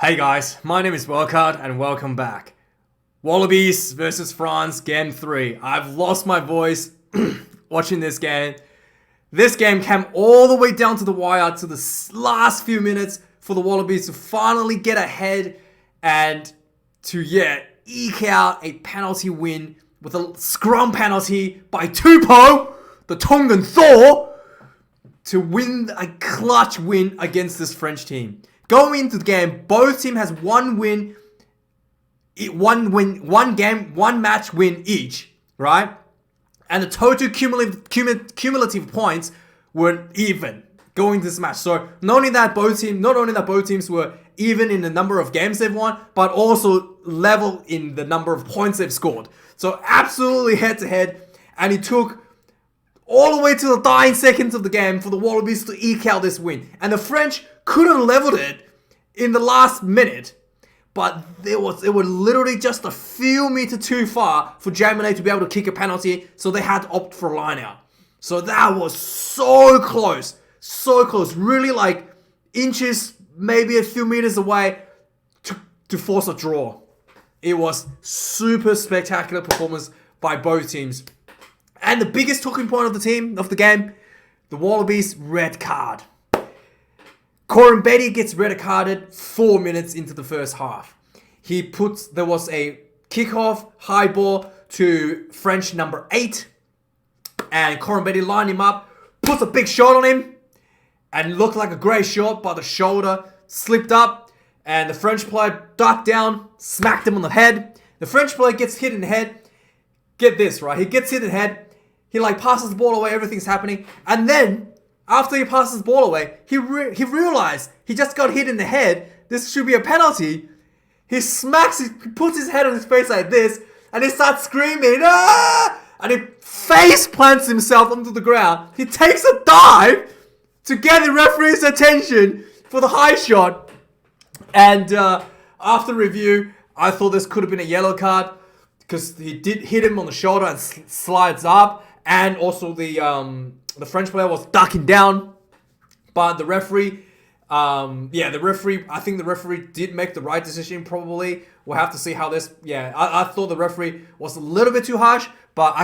Hey guys, my name is Wildkard and welcome back. Wallabies versus France, Game 3. I've lost my voice watching this game. This game came all the way down to the wire to the last few minutes for the Wallabies to finally get ahead and to, eke out a penalty win with a scrum penalty by Tupou, the Tongan Thor, to win a clutch win against this French team. Going into the game, both teams has one match win each, right? And the total cumulative points were even going into this match. So not only that both teams were even in the number of games they've won, but also level in the number of points they've scored. So absolutely head to head, and it took all the way to the dying seconds of the game for the Wallabies to eke out this win. And the French could have leveled it in the last minute, but it was literally just a few meters too far for Germany to be able to kick a penalty, so they had to opt for a line out. So that was so close, really like inches, maybe a few meters away to force a draw. It was super spectacular performance by both teams. And the biggest talking point of the game, the Wallabies red card. Corin Betty gets red carded 4 minutes into the first half. There was a kickoff high ball to French number 8, and Corin Betty lined him up, puts a big shot on him, and looked like a great shot, but the shoulder slipped up, and the French player ducked down, smacked him on the head. The French player gets hit in the head. Get this, right? He gets hit in the head. He passes the ball away, everything's happening. And then, after he passes the ball away, he realized he just got hit in the head. This should be a penalty. He puts his head on his face like this, and he starts screaming, "Ah!" And he face plants himself onto the ground. He takes a dive to get the referee's attention for the high shot. And after review, I thought this could have been a yellow card because he did hit him on the shoulder and slides up. And also the French player was ducking down, but the referee, I think the referee did make the right decision. Probably we'll have to see how this. I thought the referee was a little bit too harsh, but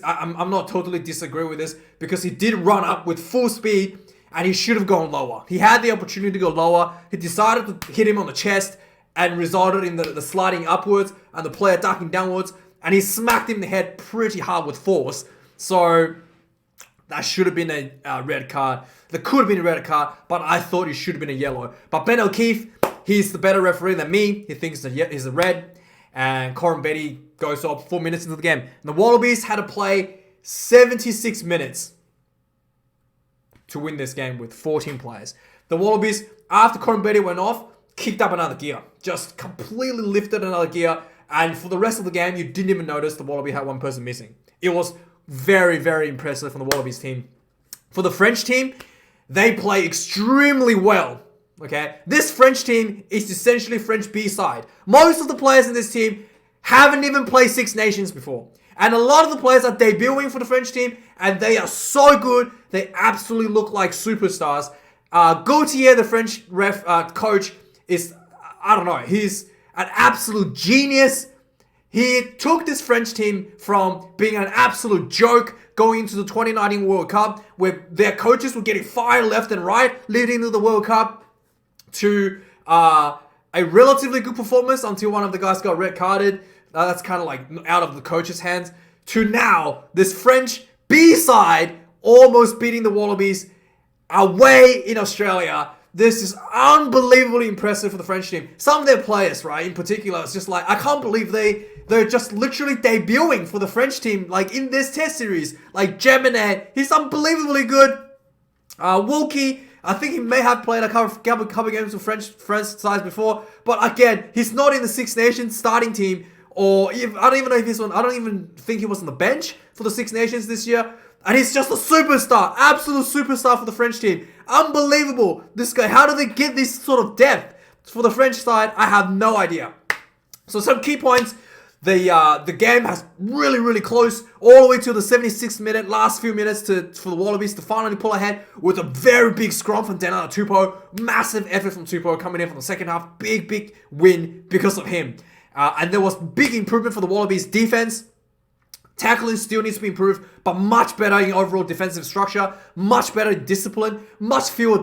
I'm not totally disagree with this because he did run up with full speed and he should have gone lower. He had the opportunity to go lower. He decided to hit him on the chest and resulted in the sliding upwards and the player ducking downwards, and he smacked him in the head pretty hard with force. So that should have been a red card. There could have been a red card, but I thought it should have been a yellow. But Ben O'Keefe, he's the better referee than me. He thinks he's a red. And Corin Betty goes up 4 minutes into the game. And the Wallabies had to play 76 minutes to win this game with 14 players. The Wallabies, after Corin Betty went off, kicked up another gear. Just completely lifted another gear. And for the rest of the game, you didn't even notice the Wallaby had one person missing. It was very, very impressive from the Wallabies team. For the French team, they play extremely well. Okay, this French team is essentially French B-side. Most of the players in this team haven't even played Six Nations before. And a lot of the players are debuting for the French team, and they are so good. They absolutely look like superstars. Gauthier, the French coach, is, he's an absolute genius. He took this French team from being an absolute joke going into the 2019 World Cup, where their coaches were getting fired left and right leading into the World Cup, to a relatively good performance until one of the guys got red carded. That's kind of like out of the coach's hands. To now, this French B-side almost beating the Wallabies away in Australia. This is unbelievably impressive for the French team. Some of their players, right, in particular, it's just like, I can't believe they're just literally debuting for the French team, like in this test series. Like Gemini, he's unbelievably good. Wilkie, I think he may have played a couple games with French sides before, but again, he's not in the Six Nations starting team, or I don't even think he was on the bench for the Six Nations this year. And he's just a superstar, absolute superstar for the French team. Unbelievable. This guy, how do they get this sort of depth for the French side? I have no idea. So some key points. The game has really close all the way to the 76th minute, last few minutes for the Wallabies to finally pull ahead with a very big scrum from Denana Tupou. Massive effort from Tupou coming in from the second half. Big win because of him. And there was big improvement for the Wallabies defense. Tackling still needs to be improved, but much better in overall defensive structure, much better in discipline, much fewer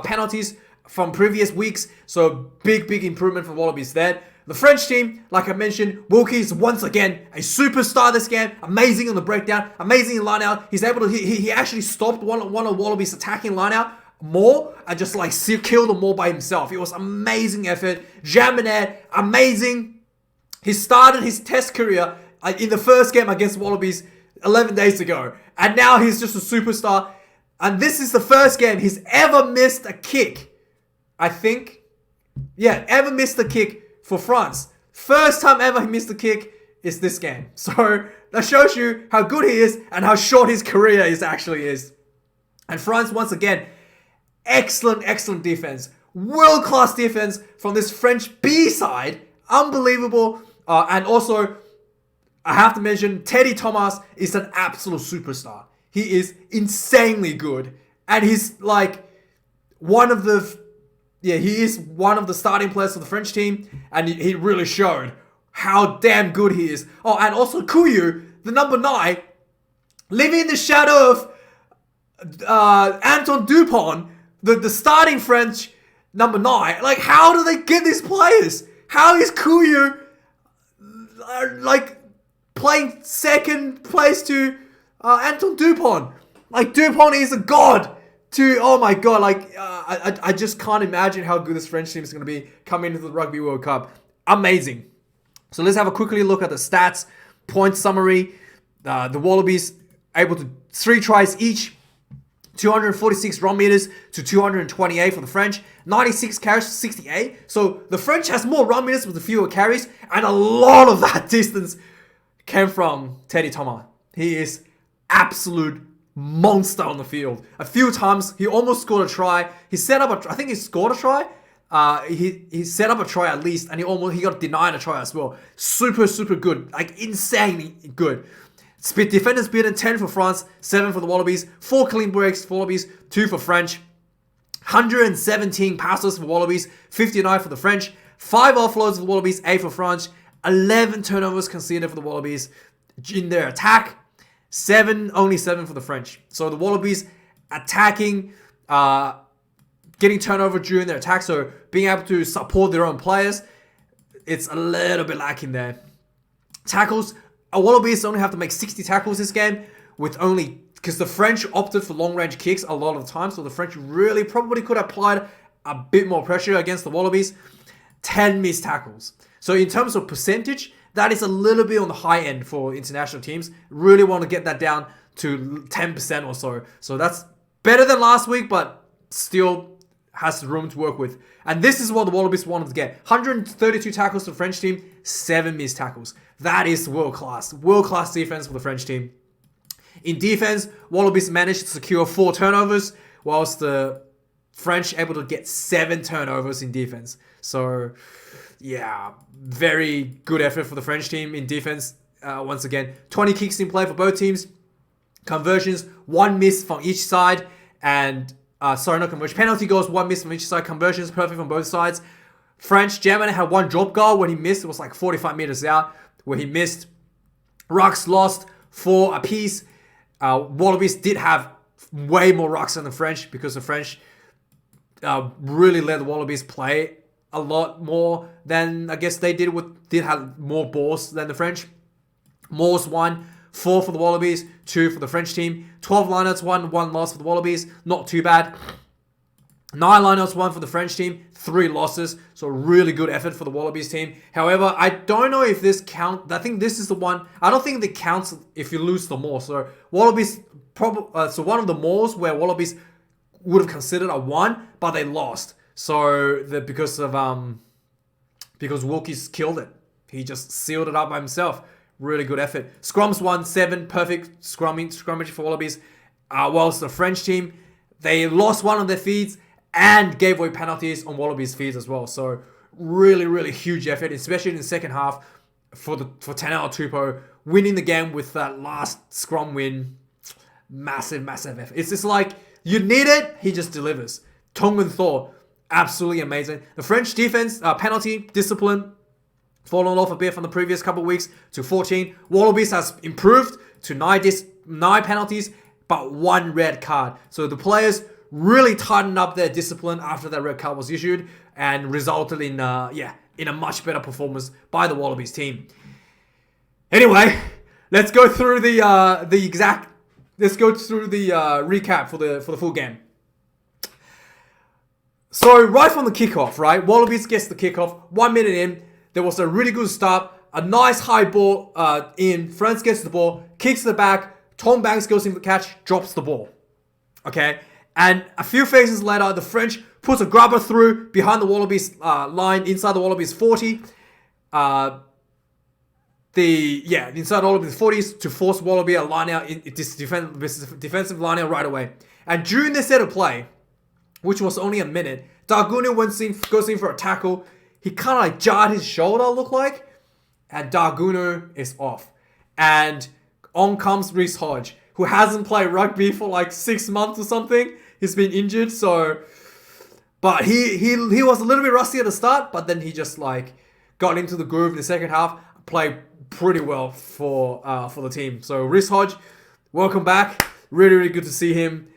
penalties from previous weeks. So big improvement for Wallabies there. The French team, like I mentioned, Wildkard is once again a superstar this game. Amazing on the breakdown, amazing in line out. He's able to he actually stopped one of Wallabies attacking line out more and just like killed them all by himself. It was amazing effort. Jaminet, amazing. He started his test career in the first game against Wallabies 11 days ago. And now he's just a superstar. And this is the first game he's ever missed a kick. I think. Yeah, ever missed a kick for France. First time ever he missed a kick is this game. So that shows you how good he is and how short his career actually is. And France, once again, excellent defense. World-class defense from this French B side. Unbelievable. And also, I have to mention, Teddy Thomas is an absolute superstar. He is insanely good. And he's like one of the starting players for the French team. And he really showed how damn good he is. Oh, and also Kuyu, the number 9, living in the shadow of Anton Dupont, the starting French number 9. Like, how do they get these players? How is Kuyu playing second place to Anton Dupont? Like, Dupont is a god to, oh my god, I just can't imagine how good this French team is going to be coming into the Rugby World Cup. Amazing. So let's have a quickly look at the stats, point summary. The Wallabies able to 3 tries each, 246 run meters to 228 for the French, 96 carries to 68. So the French has more run meters with the fewer carries, and a lot of that distance came from Teddy Thomas. He is absolute monster on the field. A few times he almost scored a try. He set up I think he scored a try. He set up a try at least, and he got denied a try as well. Super good, like insanely good. Defenders beaten 10 for France, 7 for the Wallabies, 4 clean breaks for Wallabies, 2 for French. 117 passes for Wallabies, 59 for the French. 5 offloads for the Wallabies, 8 for France. 11 turnovers conceded for the Wallabies in their attack. Only 7 for the French. So the Wallabies attacking, getting turnover during their attack, so being able to support their own players, it's a little bit lacking there. Tackles, Wallabies only have to make 60 tackles this game, because the French opted for long-range kicks a lot of the time, so the French really probably could have applied a bit more pressure against the Wallabies. 10 missed tackles. So in terms of percentage, that is a little bit on the high end for international teams. Really want to get that down to 10% or so. So that's better than last week, but still has room to work with. And this is what the Wallabies wanted to get. 132 tackles to the French team, 7 missed tackles. That is world-class. World-class defense for the French team. In defense, Wallabies managed to secure 4 turnovers, whilst the French able to get 7 turnovers in defense. So, yeah, very good effort for the French team in defense. Once again, 20 kicks in play for both teams. Conversions, 1 miss from each side. And, not conversion. Penalty goals, 1 miss from each side. Conversions, perfect from both sides. French, Germany had 1 drop goal when he missed. It was like 45 meters out where he missed. Rucks lost 4 apiece. Wallabies did have way more rucks than the French, because the French really let the Wallabies play a lot more than I guess they did have more balls than the French. Mauls won, 4 for the Wallabies, 2 for the French team. 12 lineouts won, 1 loss for the Wallabies. Not too bad. 9 lineouts won for the French team, 3 losses. So really good effort for the Wallabies team. However, I don't know if this counts. I think this is the one. I don't think it counts if you lose the maul. So Wallabies, so one of the mauls where Wallabies would have considered a 1, but they lost. So because Wilkie's killed it. He just sealed it up by himself. Really good effort. Scrums won, 7 perfect scrummage for Wallabies. Whilst the French team, they lost 1 of their feeds and gave away penalties on Wallabies feeds as well. So really huge effort, especially in the second half for Tanel Tupou, winning the game with that last scrum win. Massive effort. It's just like, you need it, he just delivers. Tongan Thor, absolutely amazing. The French defense, penalty, discipline, fallen off a bit from the previous couple of weeks to 14. Wallabies has improved to 9 penalties, but 1 red card. So the players really tightened up their discipline after that red card was issued and resulted in a much better performance by the Wallabies team. Anyway, let's go through the recap for the full game. So right from the kickoff, right, Wallabies gets the kickoff. 1 minute in, there was a really good start, a nice high ball in. France gets the ball, kicks the back. Tom Banks goes in for the catch, drops the ball. Okay, and a few phases later, the French puts a grubber through behind the Wallabies line inside the Wallabies 40. Inside the Wallabies 40s to force Wallaby a line out, this defensive line out right away. And during this set of play, which was only a minute, Dargunu goes in for a tackle. He kind of like jarred his shoulder, looked like, and Dargunu is off. And on comes Reece Hodge, who hasn't played rugby for like 6 months or something. He's been injured, but he was a little bit rusty at the start, but then he just like got into the groove in the second half, played pretty well for the team. So Reece Hodge, welcome back. Really, really good to see him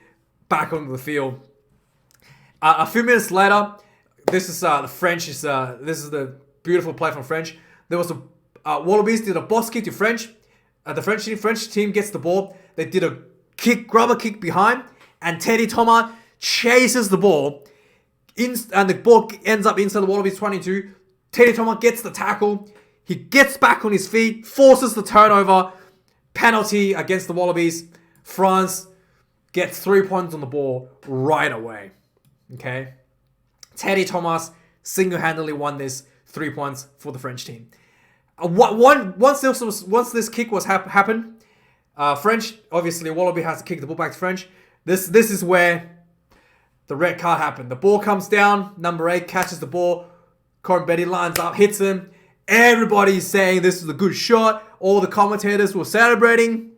back on the field. A few minutes later, this is the French. This is the beautiful play from French. There was Wallabies did a boss kick to French. The French team gets the ball. They did a grubber kick behind, and Teddy Thomas chases the ball, and the ball ends up inside the Wallabies 22. Teddy Thomas gets the tackle. He gets back on his feet, forces the turnover, penalty against the Wallabies. France gets 3 points on the ball right away. Okay, Teddy Thomas single-handedly won this 3 points for the French team. Once this kick was happened, French, obviously Wallaby has to kick the ball back to French. This is where the red card happened. The ball comes down, number 8 catches the ball, Corin Betty lines up, hits him. Everybody's saying this is a good shot. All the commentators were celebrating.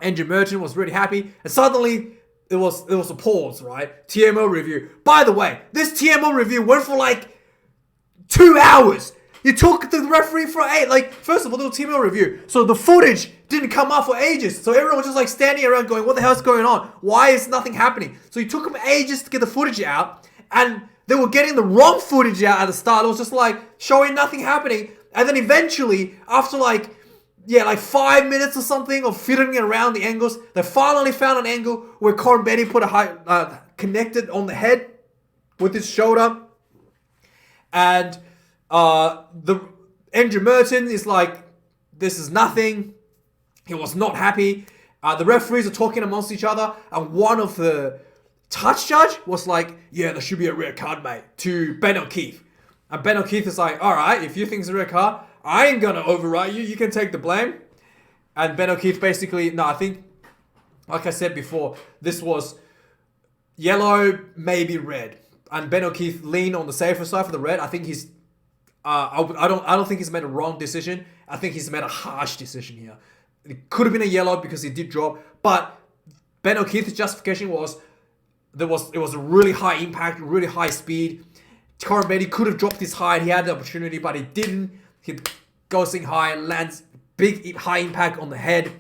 Andrew Merchant was really happy, and suddenly it was a pause, right? TMO review. By the way, this TMO review went for like 2 hours. You took the referee for 8. Like, first of all, there was TMO review. So the footage didn't come out for ages. So everyone was just like standing around going, what the hell's going on? Why is nothing happening? So it took them ages to get the footage out. And they were getting the wrong footage out at the start. It was just like showing nothing happening. And then eventually, after like 5 minutes or something of fiddling around the angles, they finally found an angle where Corin Betty put a connected on the head with his shoulder. And the Andrew Merton is like, this is nothing. He was not happy. The referees are talking amongst each other, and one of the touch judge was like, yeah, there should be a red card, mate, to Ben O'Keefe. And Ben O'Keefe is like, alright, if you think it's a red card, I ain't gonna override you. You can take the blame. And Ben O'Keefe basically, I think, like I said before, this was yellow, maybe red. And Ben O'Keefe leaned on the safer side for the red. I think he's, I don't think he's made a wrong decision. I think he's made a harsh decision here. It could have been a yellow because he did drop, but Ben O'Keefe's justification was it was a really high impact, really high speed. Corin Betty could have dropped his high. He had the opportunity, but he didn't. He goes in high, lands big high impact on the head.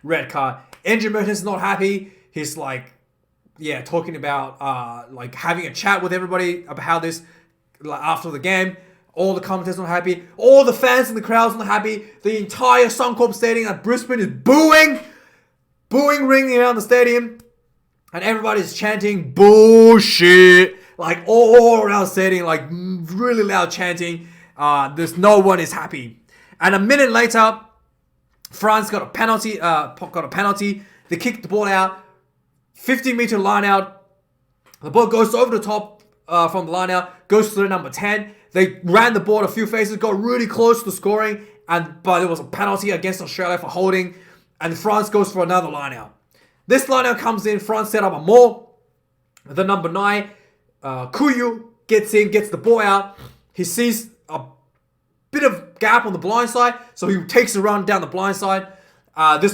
Red card. Andrew Merton's not happy. He's like, talking about like having a chat with everybody about how this, like, after the game. All the commentators not happy. All the fans in the crowd's not happy. The entire Suncorp Stadium at Brisbane is booing, ringing around the stadium, and everybody's chanting bullshit, like all around the stadium, like really loud chanting. There's no one is happy. And a minute later, France got a penalty. They kicked the ball out, 50-meter line out. The ball goes over the top from the line out, goes to the number 10. They ran the ball a few phases, got really close to scoring, but there was a penalty against Australia for holding, and France goes for another line out. This line out comes in, France set up a maul. The number 9, Kuyu, gets in, gets the ball out. He sees a bit of gap on the blind side, so he takes a run down the blind side.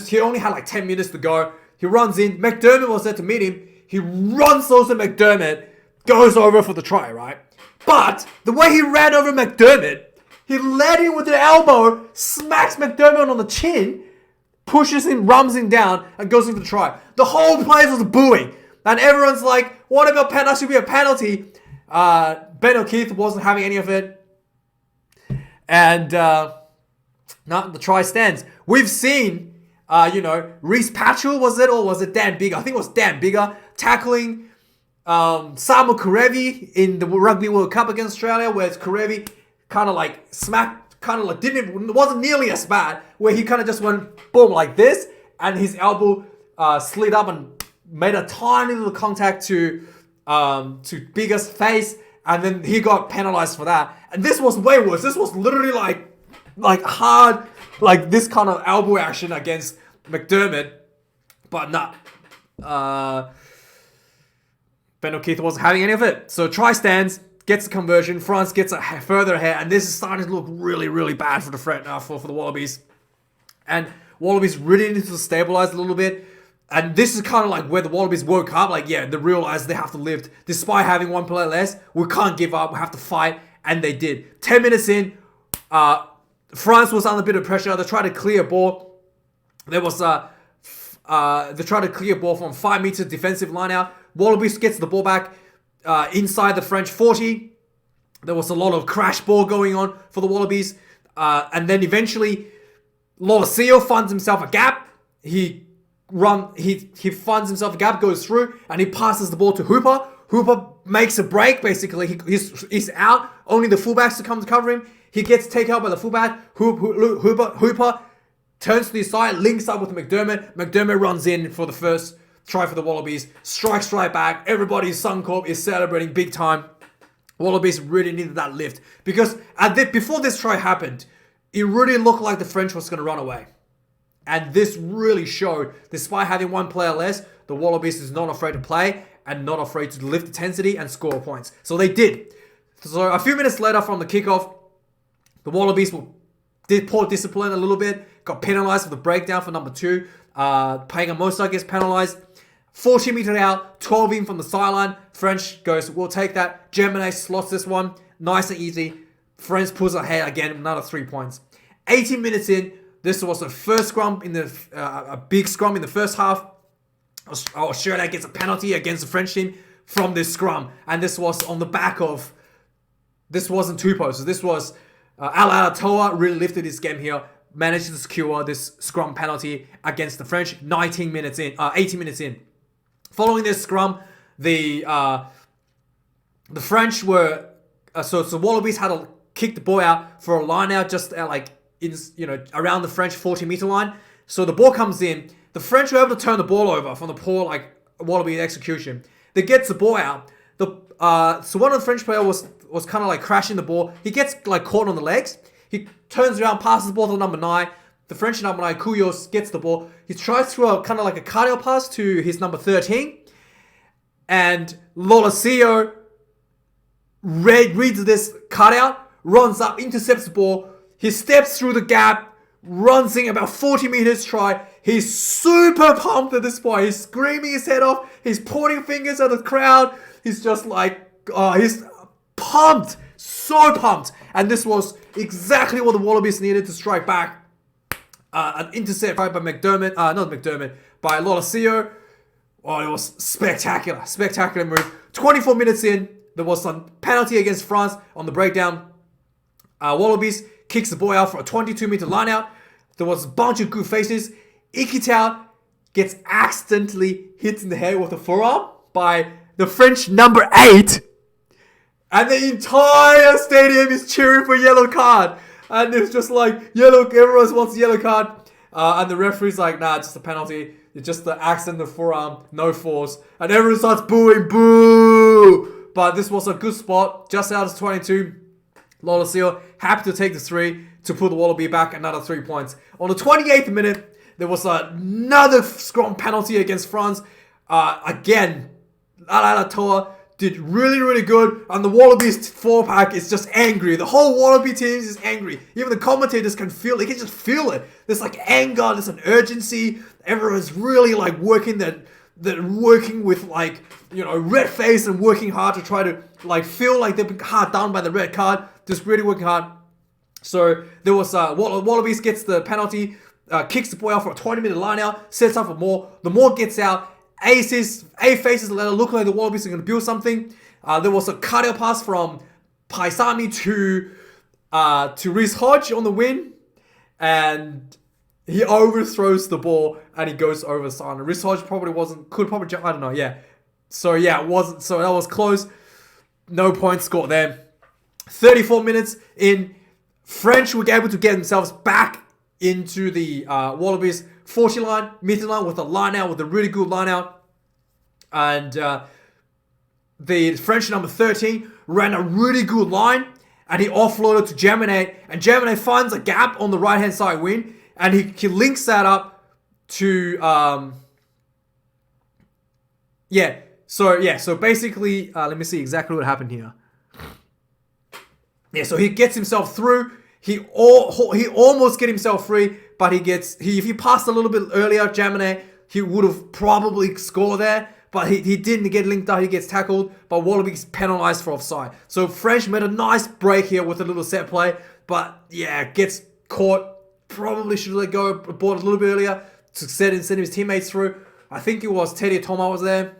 He only had like 10 minutes to go. He runs in. McDermott was there to meet him. He runs close to McDermott, goes over for the try, right? But the way he ran over McDermott, he led him with an elbow, smacks McDermott on the chin, pushes him, rums him down, and goes in for the try. The whole place was booing. And everyone's like, what about penalty? That should be a penalty. Ben O'Keefe wasn't having any of it. And no, the try stands. We've seen, Reece Patchell, was it? Or was it Dan Bigger? I think it was Dan Bigger tackling Samu Karevi in the Rugby World Cup against Australia, where Karevi kind of like smacked, wasn't nearly as bad, where he kind of just went boom like this, and his elbow slid up and made a tiny little contact to Bigger's face, and then he got penalized for that. And this was way worse. This was literally like hard, like this kind of elbow action against McDermott, but nah. Ben O'Keefe wasn't having any of it. So try stands, gets the conversion. France gets further ahead, and this is starting to look really, really bad for the Wallabies. And Wallabies really need to stabilize a little bit. And this is kind of like where the Wallabies woke up. Like, yeah, they realized they have to live. Despite having one player less, we can't give up. We have to fight. And they did. 10 minutes in, France was under a bit of pressure. They tried to clear a ball. There was they tried to clear a ball from 5 meters defensive line out. Wallabies gets the ball back inside the French 40. There was a lot of crash ball going on for the Wallabies. And then eventually, Lolosio finds himself a gap. He finds himself a gap, goes through, and he passes the ball to Hooper. Hooper makes a break, basically. He's out. Only the fullbacks to come to cover him. He gets taken out by the fullback. Hooper turns to the side, links up with McDermott. McDermott runs in for the first try for the Wallabies. Strikes right back. Everybody in Suncorp is celebrating big time. Wallabies really needed that lift. Because before this try happened, it really looked like the French was going to run away. And this really showed, despite having one player less, the Wallabies is not afraid to play and not afraid to lift intensity and score points. So they did. So a few minutes later from the kickoff, the Wallabies did poor discipline a little bit, got penalized for the breakdown for number 2. Paenga-Mosa gets penalized. 40 meters out, 12 in from the sideline. French goes, we'll take that. Germany slots this one. Nice and easy. France pulls ahead again, another 3 points. 18 minutes in, this was the first scrum a big scrum in the first half. Australia gets a penalty against the French team from this scrum. And this was on the back of, this wasn't two posts. This was Alatoa really lifted his game here, managed to secure this scrum penalty against the French 18 minutes in. Following this scrum, the French were, so Wallabies had to kick the ball out for a line out just around the French 40-meter line. So the ball comes in. The French were able to turn the ball over from the poor Wallaby execution. They gets the ball out. So one of the French players was kind of like crashing the ball. He gets caught on the legs. He turns around, passes the ball to number 9. The French number 9, Koulios, gets the ball. He tries to a kind of like a cardio pass to his number 13. And Lolosio reads this cutout, runs up, intercepts the ball. He steps through the gap, runs in about 40 meters try. He's super pumped at this point. He's screaming his head off. He's pointing fingers at the crowd. He's just he's pumped. So pumped. And this was exactly what the Wallabies needed to strike back. An intercept by by Lolosio. Oh, it was spectacular. Spectacular move. 24 minutes in, there was some penalty against France on the breakdown. Wallabies kicks the ball out for a 22-meter line out. There was a bunch of good faces. Ikitau gets accidentally hit in the head with a forearm by the French number 8. And the entire stadium is cheering for yellow card. And it's just like, everyone wants a yellow card. And the referee's like, nah, it's just a penalty. It's just the accident of the forearm, no force. And everyone starts booing, boo! But this was a good spot, just out of 22. Lolosio happy to take the 3 to put the Wallaby back another 3 points. On the 28th minute, there was another scrum penalty against France. Again, Alatoa did really, really good. And the Wallabies 4-pack is just angry. The whole Wallaby team is angry. Even the commentators can feel it. They can just feel it. There's like anger. There's an urgency. Everyone's really like working with like, you know, red face and working hard to try to like feel like they've been hard done by the red card. Just really working hard. So there was Wallabies gets the penalty, kicks the ball out for a 20-minute line out, sets up for more. The more gets out. A faces the letter, look like the Wallabies are going to build something. There was a cutout pass from Paisami to Reece Hodge on the win, and he overthrows the ball and he goes over the sideline. Reece Hodge could probably jump, I don't know, yeah. So yeah, it wasn't, so that was close. No points scored there. 34 minutes in, French were able to get themselves back into the Wallabies 40 line, meter line with a line out, with a really good line out. And the French number 13 ran a really good line and he offloaded to Germinate. And Germinate finds a gap on the right hand side wing and he links that up to so basically let me see exactly what happened here. Yeah, so he gets himself through. He almost get himself free, but if he passed a little bit earlier, Germinate, he would have probably scored there. But he didn't get linked up. He gets tackled, but Wallabies penalised for offside. So French made a nice break here with a little set play, but yeah, gets caught. Probably should let go aboard a little bit earlier to send his teammates through. I think it was Teddy Thomas was there,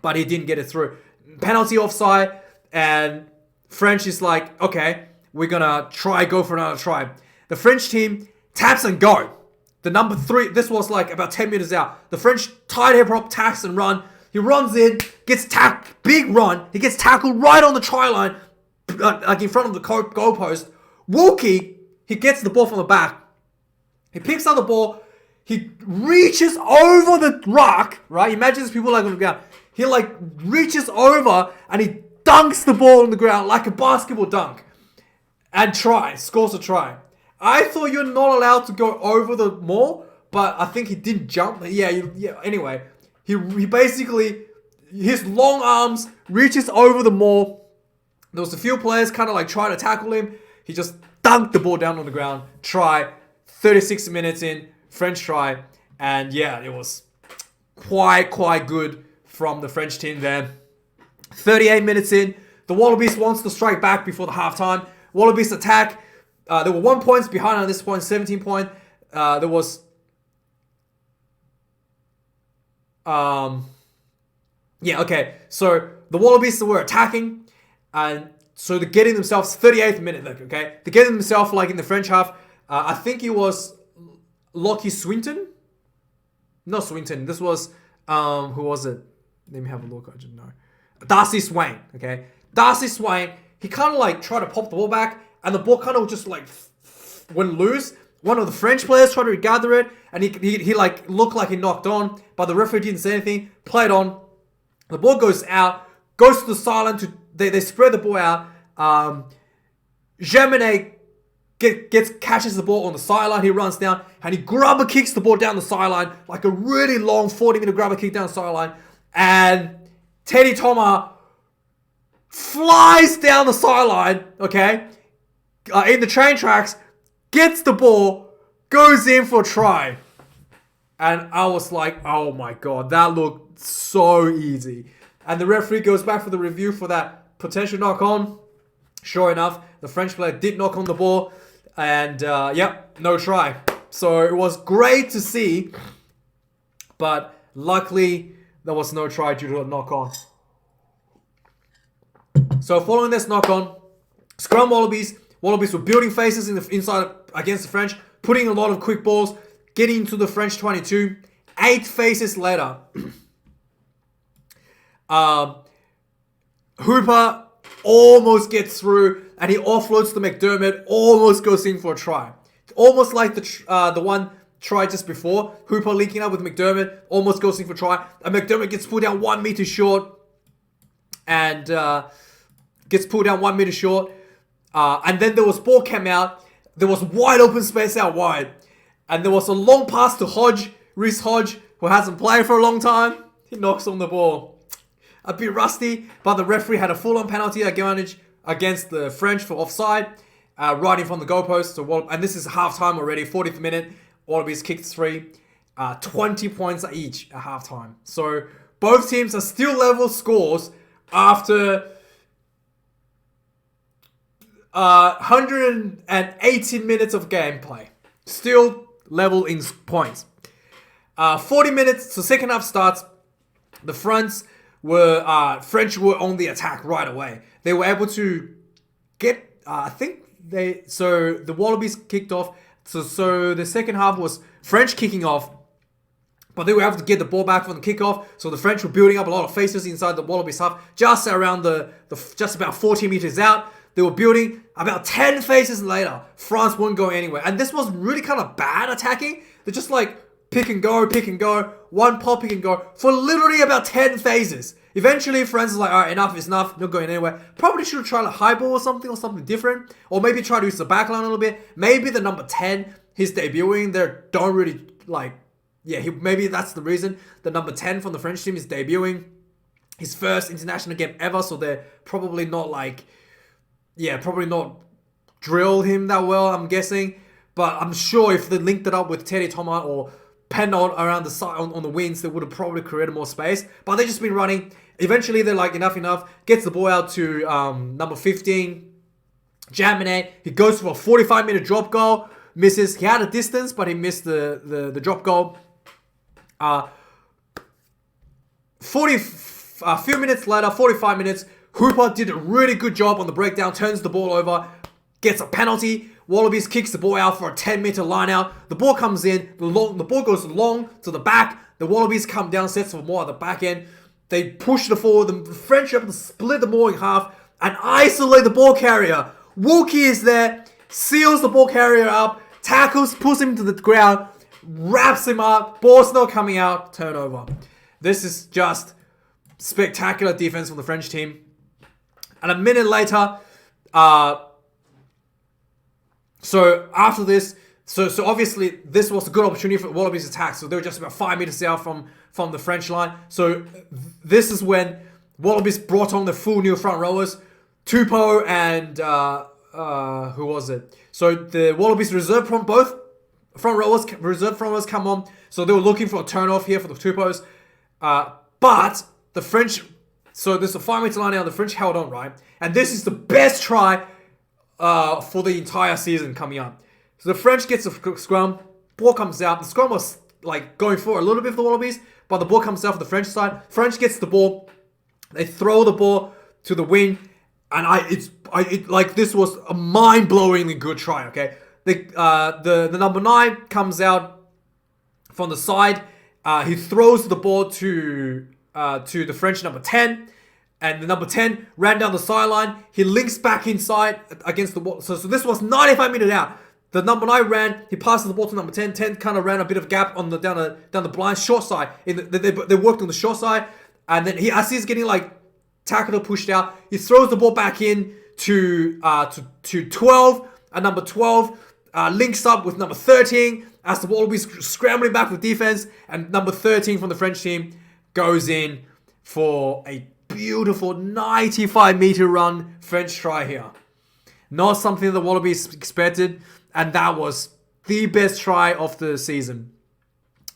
but he didn't get it through. Penalty offside, and French is like, okay, we're gonna go for another try. The French team taps and go. The number 3, this was like about 10 meters out. The French tight head prop, taps and run. He runs in, gets tackled, big run. He gets tackled right on the try line, like in front of the goalpost. Wilkie, he gets the ball from the back. He picks up the ball. He reaches over the rock, right? Imagine these people like on the ground. He like reaches over and he dunks the ball on the ground like a basketball dunk. And scores a try. I thought you're not allowed to go over the maul, but I think he didn't jump. Yeah. Anyway, he basically, his long arms reaches over the maul. There was a few players kind of like trying to tackle him. He just dunked the ball down on the ground. Try. 36 minutes in, French try. And yeah, it was quite good from the French team there. 38 minutes in, the Wallabies wants to strike back before the halftime. Wallabies attack. There were 1 point behind at this point, 17 point. There was so the Wallabies were attacking, and so they're getting themselves 38th minute, okay? They're getting themselves like in the French half. I think it was Lockie Swinton. Not Swinton. This was who was it? Let me have a look. I didn't know. Darcy Swain. Okay, Darcy Swain. He kind of like tried to pop the ball back, and the ball kind of just like went loose. One of the French players tried to regather it, and he like looked like he knocked on, but the referee didn't say anything. Played on. The ball goes out, goes to the sideline. They spread the ball out. Germinate catches the ball on the sideline. He runs down and he grubber kicks the ball down the sideline like a really long 40-meter grubber kick down the sideline. And Teddy Thomas flies down the sideline, okay, in the train tracks, gets the ball, goes in for a try. And I was like, oh my God, that looked so easy. And the referee goes back for the review for that potential knock on. Sure enough, the French player did knock on the ball. And no try. So it was great to see. But luckily, there was no try due to a knock on. So following this knock on, scrum Wallabies were building faces in the inside against the French, putting a lot of quick balls, getting into the French 22. 8 faces later, Hooper almost gets through, and he offloads to McDermott, almost goes in for a try. Almost like the one try just before. Hooper linking up with McDermott, almost goes in for a try. And McDermott gets pulled down 1 meter short. And and then there was ball came out. There was wide open space out wide. And there was a long pass to Reece Hodge, who hasn't played for a long time. He knocks on the ball. a bit rusty, but the referee had a full-on penalty advantage against the French for offside, right in front of the goalpost. So, and this is half-time already, 40th minute. Wallabies kicked 3, 20 points each at half-time. So both teams are still level scores after 180 minutes of gameplay. Still level in points. 40 minutes, so second half starts. The French were on the attack right away. They were able to get, so the Wallabies kicked off. So the second half was French kicking off, but they were able to get the ball back from the kickoff. So the French were building up a lot of faces inside the Wallabies half, just around just about 40 meters out. They were building about 10 faces later. France weren't going anywhere. And this was really kind of bad attacking. They're just like pick and go, one pop, pick and go for literally about 10 phases. Eventually, France is like, all right, enough is enough. Not going anywhere. Probably should have tried a high ball or something different. Or maybe try to use the back line a little bit. Maybe the number 10, he's debuting. They don't really like, maybe that's the reason. The number 10 from the French team is debuting. His first international game ever. So they're probably not probably not drill him that well, I'm guessing. But I'm sure if they linked it up with Teddy Thomas or Pennold around the side on the wings, they would have probably created more space. But they've just been running. Eventually, they're like, enough. Gets the ball out to number 15, Jamine. He goes for a 45-minute drop goal. Misses. He had a distance, but he missed the drop goal. A few minutes later, 45 minutes, Hooper did a really good job on the breakdown, turns the ball over, gets a penalty. Wallabies kicks the ball out for a 10-meter line out. The ball comes in. The ball goes long to the back. The Wallabies come down, sets for more at the back end. They push the forward. The French are able to split the ball in half and isolate the ball carrier. Wilkie is there, seals the ball carrier up, tackles, pulls him to the ground, wraps him up. Ball's not coming out. Turnover. This is just spectacular defense from the French team. And a minute later, so after this, so obviously this was a good opportunity for Wallabies attack. So they were just about 5 meters out from the French line. So this is when Wallabies brought on the full new front rowers, Tupou and who was it? So the Wallabies reserve from both front rowers come on. So they were looking for a turn off here for the Tupous, but the French. So there's a 5 meter line out. The French held on, right? And this is the best try for the entire season coming up. So the French gets a scrum, ball comes out. The scrum was like going for a little bit for the Wallabies, but the ball comes out for the French side. French gets the ball, they throw the ball to the wing, and this was a mind-blowingly good try. Okay, the number 9 comes out from the side. He throws the ball to the French number 10. And the number 10 ran down the sideline. He links back inside against the wall. So this was 95 meters out. The number 9 ran. He passes the ball to number 10. 10 kind of ran a bit of gap on down the blind short side. They worked on the short side. And then as he's getting like tackled or pushed out, he throws the ball back in to 12. And number 12 links up with number 13 as the ball will be scrambling back with defense. And number 13 from the French team goes in for a beautiful 95-meter run French try here. Not something the Wallabies expected, and that was the best try of the season,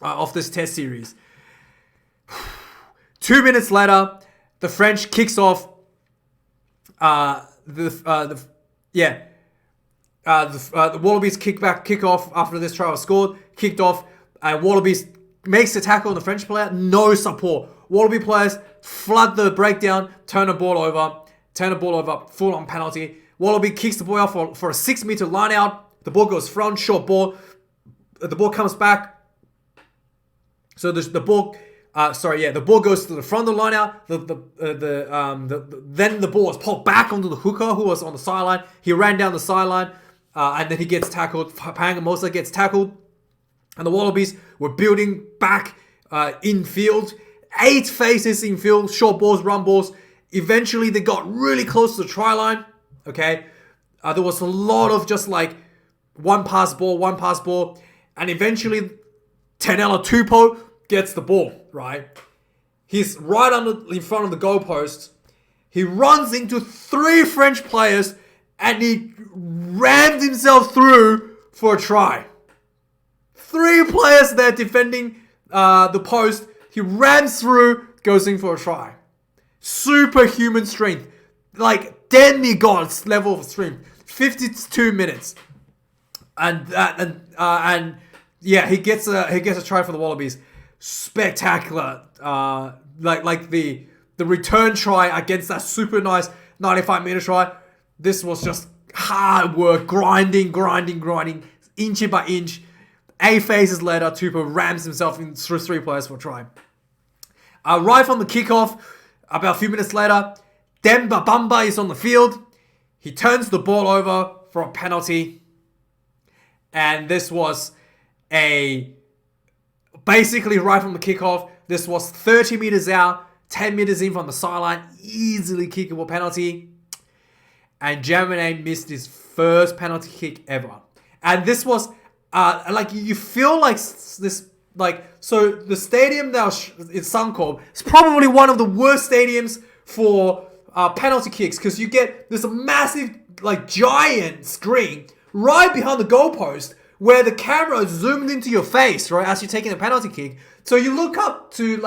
of this test series. 2 minutes later, the French kicks off. The Wallabies kick off after this try was scored. Kicked off. Wallabies makes the tackle on the French player. No support. Wallaby players flood the breakdown, turn the ball over, full on penalty. Wallaby kicks the ball out for a 6 meter line out. The ball goes front, short ball. The ball comes back. So the ball goes to the front of the line out. Then the ball was pulled back onto the hooker who was on the sideline. He ran down the sideline, and then he gets tackled. Pangamosa gets tackled, and the Wallabies were building back in field. 8 faces in field, short balls, run balls. Eventually, they got really close to the try line. Okay, there was a lot of just like one pass ball, and eventually, Tupou gets the ball, right? He's right in front of the goalpost. He runs into 3 French players and he rammed himself through for a try. 3 players there defending the post. He rams through, goes in for a try. Superhuman strength. Like demigods level of strength. 52 minutes. And yeah, he gets a try for the Wallabies. Spectacular. Like the return try against that super nice 95-meter try. This was just hard work, grinding, inch by inch. 8 phases later, Tupou rams himself in through 3 players for a try. Right from the kickoff, about a few minutes later, Demba Bamba is on the field. He turns the ball over for a penalty. And this was basically right from the kickoff, this was 30 meters out, 10 meters in from the sideline, easily kickable penalty. And Germain missed his first penalty kick ever. And this was, like, you feel like this, like, so the stadium that was in Suncorp is probably one of the worst stadiums for penalty kicks, because you get this massive, like, giant screen right behind the goalpost where the camera is zoomed into your face, right, as you're taking a penalty kick. So you look up to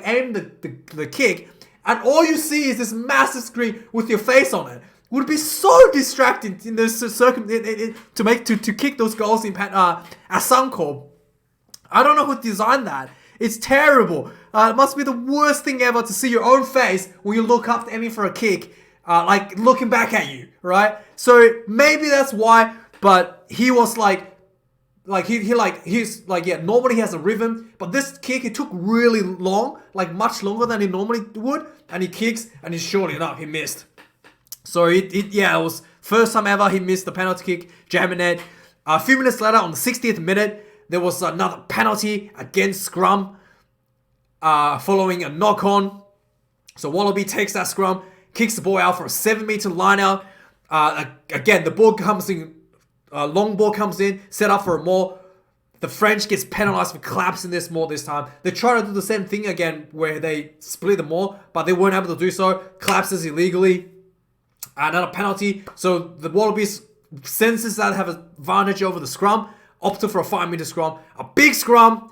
aim the kick, and all you see is this massive screen with your face on it. Would be so distracting in this to kick those goals in at Suncorp. I don't know who designed that. It's terrible. It must be the worst thing ever to see your own face when you look up aiming for a kick, like looking back at you, right? So maybe that's why. But he was normally he has a rhythm, but this kick, it took really long, like much longer than he normally would, and he kicks, and surely enough, he missed. So it was first time ever he missed the penalty kick, Germain. A few minutes later, on the 60th minute, there was another penalty against scrum, following a knock-on. So Wallaby takes that scrum, kicks the ball out for a 7-meter line out. Again, the ball comes in, long ball comes in, set up for a maul. The French gets penalized for collapsing this maul this time. They try to do the same thing again, where they split the maul, but they weren't able to do so. Collapses illegally. Another penalty. So the Wallabies, senses that have an advantage over the scrum, opted for a 5-meter scrum. A big scrum.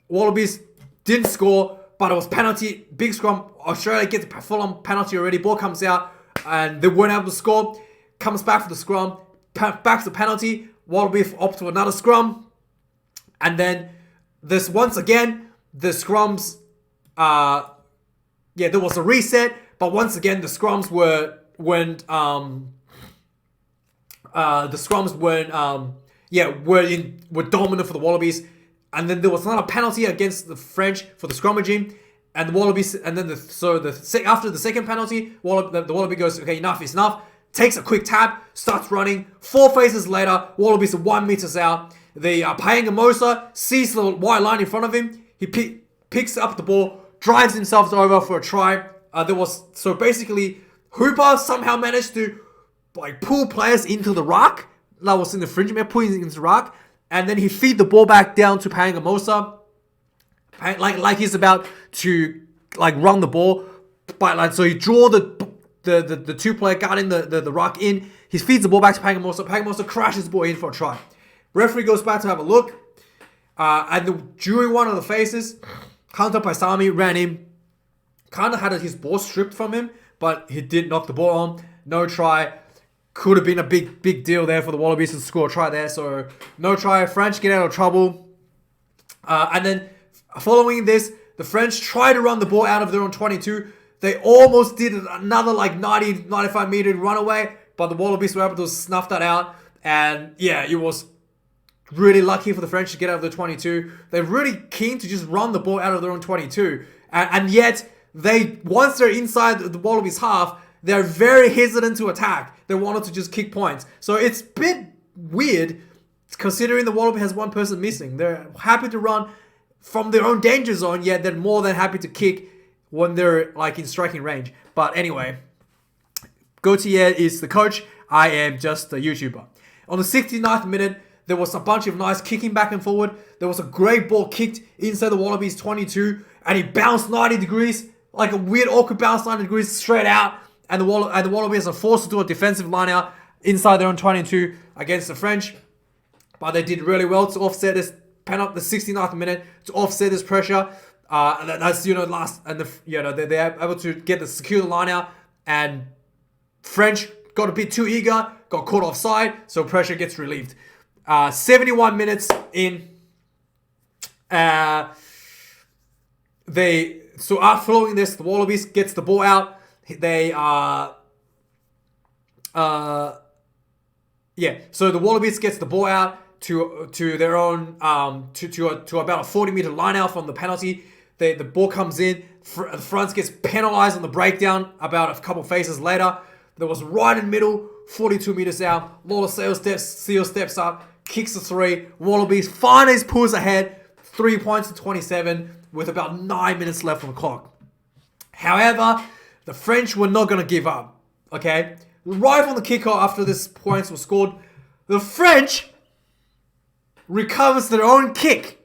Wallabies didn't score, but it was penalty. Big scrum. Australia gets a full-on penalty already. Ball comes out, and they weren't able to score. Comes back for the scrum. Back to the penalty. Wallabies opt to another scrum. And then this once again, the scrums, there was a reset. But once again, the scrums were dominant for the Wallabies. And then there was another penalty against the French for the scrummaging, and the Wallabies. And then after the second penalty, the Wallaby goes, okay, enough is enough. Takes a quick tap, starts running. 4 phases later, Wallabies are 1 meters out. The Paenga sees the white line in front of him. He picks up the ball, drives himself over for a try. So basically, Hooper somehow managed to pull players into the ruck. That was in the fringe, pulling into the ruck, and then he feed the ball back down to Paenga, like he's about to run the ball, but so he draw the 2-player guarding the ruck in. He feeds the ball back to Paenga. Paenga crashes the ball in for a try. Referee goes back to have a look, and during one of the phases, Hunter Paisami ran in. Kind of had his ball stripped from him, but he did knock the ball on. No try. Could have been a big deal there for the Wallabies to score a try there. So no try. French get out of trouble. And then following this, the French try to run the ball out of their own 22. They almost did another 95 meter runaway, but the Wallabies were able to snuff that out. And yeah, it was really lucky for the French to get out of the 22. They're really keen to just run the ball out of their own 22. And yet, once they're inside the Wallabies half, they're very hesitant to attack. They wanted to just kick points. So it's a bit weird considering the Wallaby has one person missing. They're happy to run from their own danger zone, yet they're more than happy to kick when they're in striking range. But anyway, Gautier is the coach. I am just a YouTuber. On the 69th minute, there was a bunch of nice kicking back and forward. There was a great ball kicked inside the Wallabies 22. and he bounced 90 degrees, like a weird awkward bounce 90 degrees straight out, and the Wallabies are forced to do a defensive line out inside their own 22 against the French. But they did really well to offset this penalty, the 69th minute, to offset this pressure. And that's, they're able to get the secure the line out, and French got a bit too eager, got caught offside, so pressure gets relieved. 71 minutes in, after following this, the Wallabies gets the ball out. So the Wallabies gets the ball out to their own to about a 40-meter line out from the penalty. The ball comes in. France gets penalized on the breakdown about a couple phases later. There was right in the middle, 42 meters out. Lola Seal steps up, kicks the three. Wallabies finally pulls ahead, 3 points to 27 with about 9 minutes left on the clock. However, the French were not going to give up. Okay, right from the kickoff after this points were scored, the French recovers their own kick.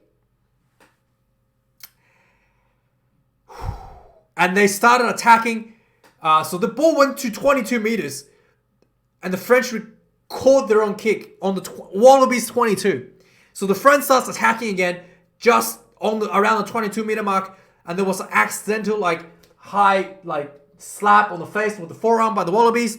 And they started attacking. So the ball went to 22 meters. And the French caught their own kick on the Wallabies 22. So the French starts attacking again, just around the 22-meter mark. And there was an accidental, high, slap on the face with the forearm by the Wallabies.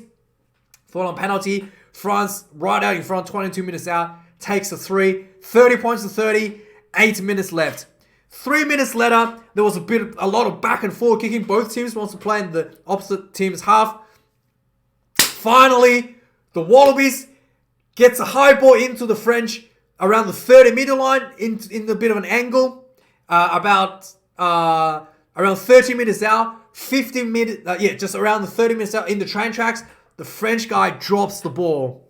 Forearm penalty. France, right out in front, 22 minutes out, takes a three. 30 points to 30. 8 minutes left. 3 minutes later, there was a lot of back and forth kicking. Both teams wants to play in the opposite team's half. Finally, the Wallabies gets a high ball into the French around the 30-meter line in a bit of an angle, around 30 meters out. 15 meters, just around the 30 minutes out in the train tracks. The French guy drops the ball,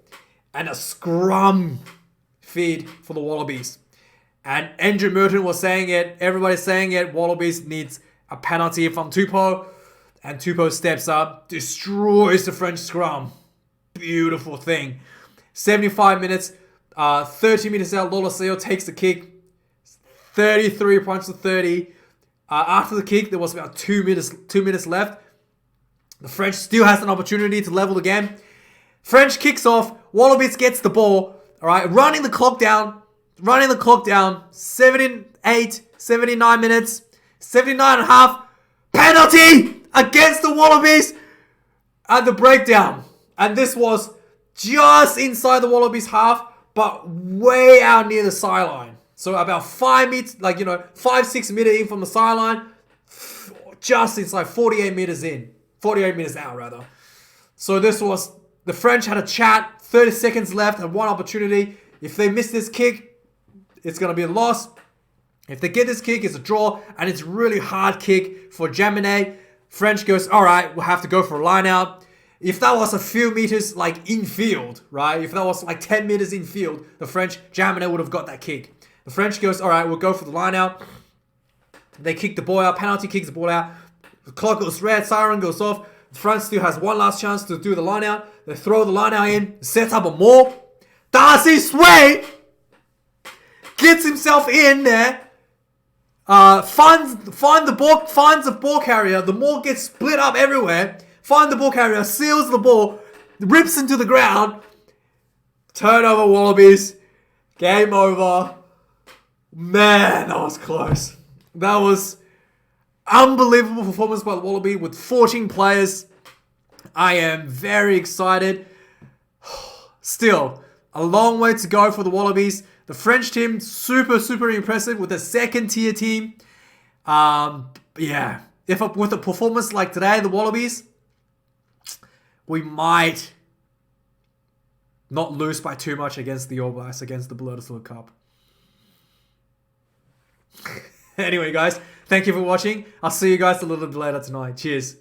and a scrum feed for the Wallabies. And Andrew Merton was saying it. Everybody's saying it. Wallabies needs a penalty from Tupou. And Tupou steps up, destroys the French scrum. Beautiful thing. 75 minutes, 30 minutes out. Lola Seal takes the kick. 33 points to 30. After the kick, there was about 2 minutes left. The French still has an opportunity to level the game. French kicks off. Wallabies gets the ball. All right, running the clock down. 78, 79 minutes, 79 and a half. Penalty against the Wallabies at the breakdown. And this was just inside the Wallabies half, but way out near the sideline. So about 5 meters, 5-6 meters in from the sideline, just inside 48 meters in. 48 meters out, rather. So this was, the French had a chat, 30 seconds left, and one opportunity. If they miss this kick, it's going to be a loss. If they get this kick, it's a draw, and it's a really hard kick for Jaminet. French goes, all right, we'll have to go for a line out. If that was a few meters infield, right? If that was 10 meters infield, the French, Jaminet would have got that kick. The French goes, all right, we'll go for the line out. They kick the ball out, penalty kicks the ball out. The clock goes red, siren goes off. France still has one last chance to do the line out. They throw the line out in, set up a maul. Darcy Sway gets himself in there, finds the ball carrier. The ball gets split up everywhere. Finds the ball carrier, seals the ball, rips into the ground. Turnover, Wallabies. Game over. Man, that was close. That was unbelievable performance by the Wallaby with 14 players. I am very excited. Still, a long way to go for the Wallabies. The French team, super impressive with a second-tier team. With a performance like today, the Wallabies, we might not lose by too much against the All Blacks, against the Blue World Cup. Anyway, guys, thank you for watching. I'll see you guys a little bit later tonight. Cheers.